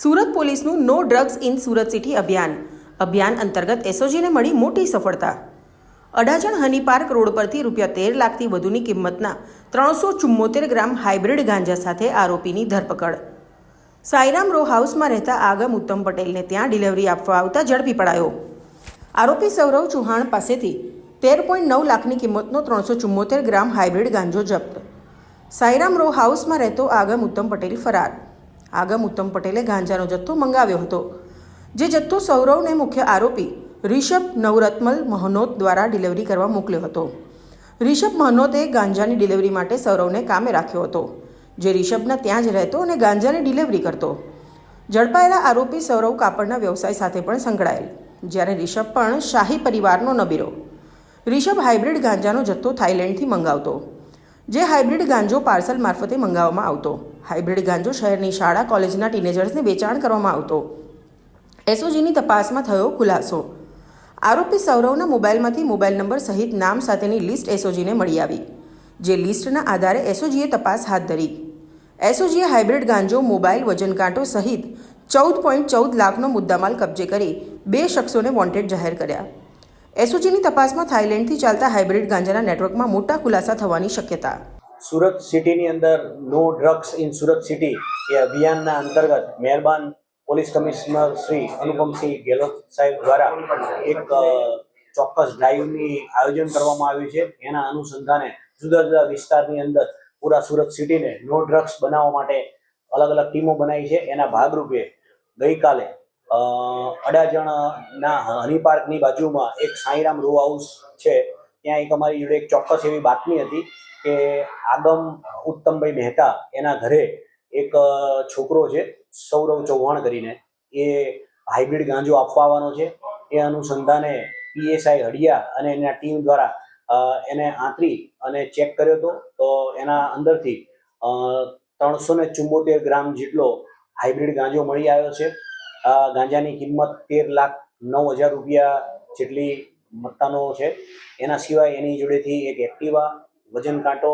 સુરત પોલીસનું no drugs in Surat city અભિયાન અંતર્ગત એસઓજીને મળી મોટી સફળતા. અડાજણ હની પાર્ક રોડ પરથી ₹13 લાખથી વધુની કિંમતના 374 ગ્રામ હાઇબ્રિડ ગાંજા સાથે આરોપીની ધરપકડ. સાઈરામ રો હાઉસમાં રહેતા આગમ ઉત્તમ પટેલને ત્યાં ડિલિવરી આપવા આવતા ઝડપી પડાયો. આરોપી સૌરવ ચૌહાણ પાસેથી 13.9 લાખની કિંમતનો 374 ગ્રામ હાઇબ્રિડ ગાંજો જપ્ત. સાઈરામ રો હાઉસમાં રહેતો આગમ ઉત્તમ પટેલ ફરાર. આગમ ઉત્તમ પટેલે ગાંજાનો જથ્થો મંગાવ્યો હતો, જે જથ્થો સૌરવને મુખ્ય આરોપી રિષભ નવરત્મલ મહનોત દ્વારા ડિલિવરી કરવા મોકલ્યો હતો. રિષભ મહનોતે ગાંજાની ડિલિવરી માટે સૌરવને કામે રાખ્યો હતો, જે રિષભના ત્યાં જ રહેતો અને ગાંજાની ડિલિવરી કરતો. ઝડપાયેલા આરોપી સૌરવ કાપડના વ્યવસાય સાથે પણ સંકળાયેલ, જ્યારે રિષભ પણ શાહી પરિવારનો નબીરો. રિષભ હાઇબ્રિડ ગાંજાનો જથ્થો થાઇલેન્ડથી મંગાવતો, જે હાઇબ્રિડ ગાંજો પાર્સલ મારફતે મંગાવવામાં આવતો. હાઇબ્રિડ ગાંજો શહેરની શાળા કોલેજના ટીનેજર્સને વેચાણ કરવામાં આવતો. એસઓજીની તપાસમાં થયો ખુલાસો. આરોપી સૌરવના મોબાઈલમાંથી મોબાઈલ નંબર સહિત નામ સાથેની લિસ્ટ એસઓજીને મળી આવી, જે લિસ્ટના આધારે એસઓજીએ તપાસ હાથ ધરી. એસઓજીએ હાઇબ્રિડ ગાંજો, મોબાઈલ, વજનકાંટો સહિત 14.14 લાખનો મુદ્દામાલ કબજે કરી 2 શખ્સોને વોન્ટેડ જાહેર કર્યા. એસઓજીની તપાસમાં થાઇલેન્ડથી ચાલતા હાઇબ્રિડ ગાંજાના નેટવર્કમાં મોટા ખુલાસા થવાની શક્યતા. સુરત સિટીની અંદર no drugs in Surat city એ અભિયાનના અંતર્ગત મહેરબાન પોલીસ કમિશનર શ્રી અનુપમસિંહ ગેહલોત સાહેબ દ્વારા એક ચોક્કસ ડ્રાઈવની આયોજન કરવામાં આવ્યું છે. એના અનુસંધાને જુદા જુદા વિસ્તારની અંદર પૂરા સુરત સિટીને નો ડ્રગ્સ બનાવવા માટે અલગ અલગ ટીમો બનાવી છે. એના ભાગરૂપે ગઈકાલે અડાજણના હની પાર્કની બાજુમાં એક સાઈરામ રો હાઉસ છે, ત્યાં એક અમારી જોડે એક ચોક્કસ એવી બાતમી હતી કે આગમ ઉત્તમભાઈ મહેતા એના ઘરે એક છોકરો છે સૌરવ ચૌહાણ કરીને, એ હાઇબ્રિડ ગાંજો આપવા આવવાનો છે. એ અનુસંધાને પીએસઆઈ હડિયા અને એના ટીમ દ્વારા એને આંતરી અને ચેક કર્યો હતો, તો એના અંદરથી 374 ગ્રામ જેટલો હાઇબ્રિડ ગાંજો મળી આવ્યો છે. ગાંજાની કિંમત ₹13,09,000 જેટલી મત્તાનો છે. એના સિવાય એની જોડેથી એક એક્ટિવા, વજન કાંટો,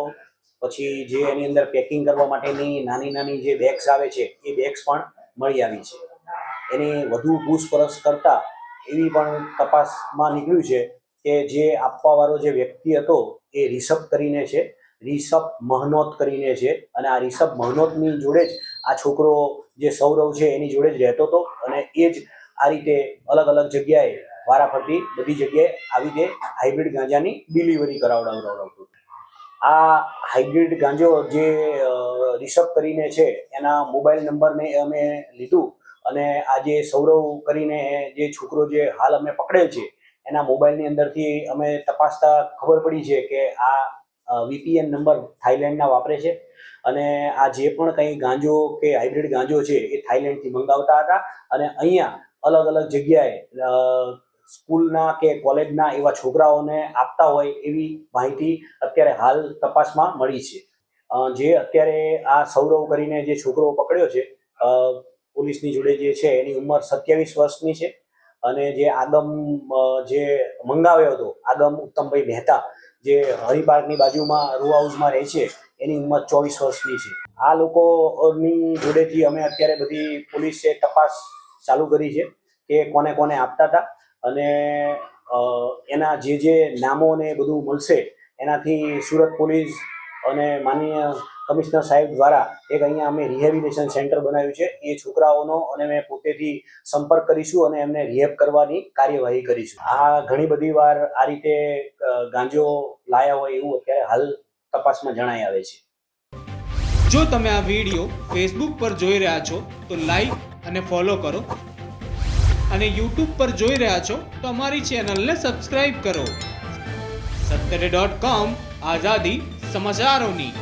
પછી જે એની અંદર પેકિંગ કરવા માટેની નાની નાની જે બેગ્સ આવે છે એ બેગ્સ પણ મળી આવી છે. એની વધુ પૂછપરછ કરતા એવી પણ તપાસમાં નીકળ્યું છે કે જે આપવાવાળો જે વ્યક્તિ હતો એ રિષભ કરીને છે, રિષભ મહનોત કરીને છે. અને આ રિષભ મહનોતની જોડે જ આ છોકરો જે સૌરવ છે એની જોડે જ રહેતો હતો, અને એ જ આ રીતે અલગ અલગ જગ્યાએ વારાફરતી બધી જગ્યાએ આવી રીતે હાઇબ્રિડ ગાંજાની ડિલિવરી કરાવડાવતો. આ હાઇબ્રિડ ગાંજો જે રિષભ કરીને છે એના મોબાઈલ નંબરને અમે લીધું, અને આ જે સૌરવ કરીને જે છોકરો જે હાલ અમે પકડેલ છે એના મોબાઈલની અંદરથી અમે તપાસતા ખબર પડી છે કે આ VPN નંબર થાઇલેન્ડના વાપરે છે, અને આ જે પણ કંઈ ગાંજો કે હાઇબ્રિડ ગાંજો છે એ થાઇલેન્ડથી મંગાવતા હતા, અને અહીંયા અલગ અલગ જગ્યાએ સ્કૂલના કે કોલેજના એવા છોકરાઓને આપતા હોય એવી માહિતી અત્યારે હાલ તપાસમાં મળી છે. જે અત્યારે આ સૌરવ કરીને જે છોકરો પકડ્યો છે પોલીસની જોડે જે છે એની ઉંમર 27 વર્ષની છે, અને જે આગમ જે મંગાવ્યો હતો આગમ ઉત્તમભાઈ મહેતા જે હરી પાર્કની બાજુમાં રો હાઉસમાં રહે છે એની ઉંમર 24 વર્ષની છે. આ લોકોની જોડેથી અમે અત્યારે બધી પોલીસે તપાસ ચાલુ કરી છે કે કોને કોને આપતા હતા, અને એના જે નામો ને બધું મળશે એનાથી સુરત પોલીસ અને માનનીય કમિશનર સાહેબ દ્વારા એક અહીંયા અમે રિહેબિલિટેશન સેન્ટર બનાવ્યું છે. એ છોકરાઓનો અને મેં પોતેથી સંપર્ક કરીશું અને એમને રિહેબ કરવાની કાર્યવાહી કરીશું. આ ઘણી બધી વાર આ રીતે ગાંજો લાયા હોય એવું અત્યારે હાલ તપાસમાં જણાઈ આવે છે. જો તમે આ વિડીયો ફેસબુક પર જોઈ રહ્યા છો તો લાઈક અને ફોલો કરો, અને YouTube પર જોઈ રહ્યા છો તો અમારી ચેનલને સબસ્ક્રાઇબ કરો. 7 આઝાદી સમાચારોની.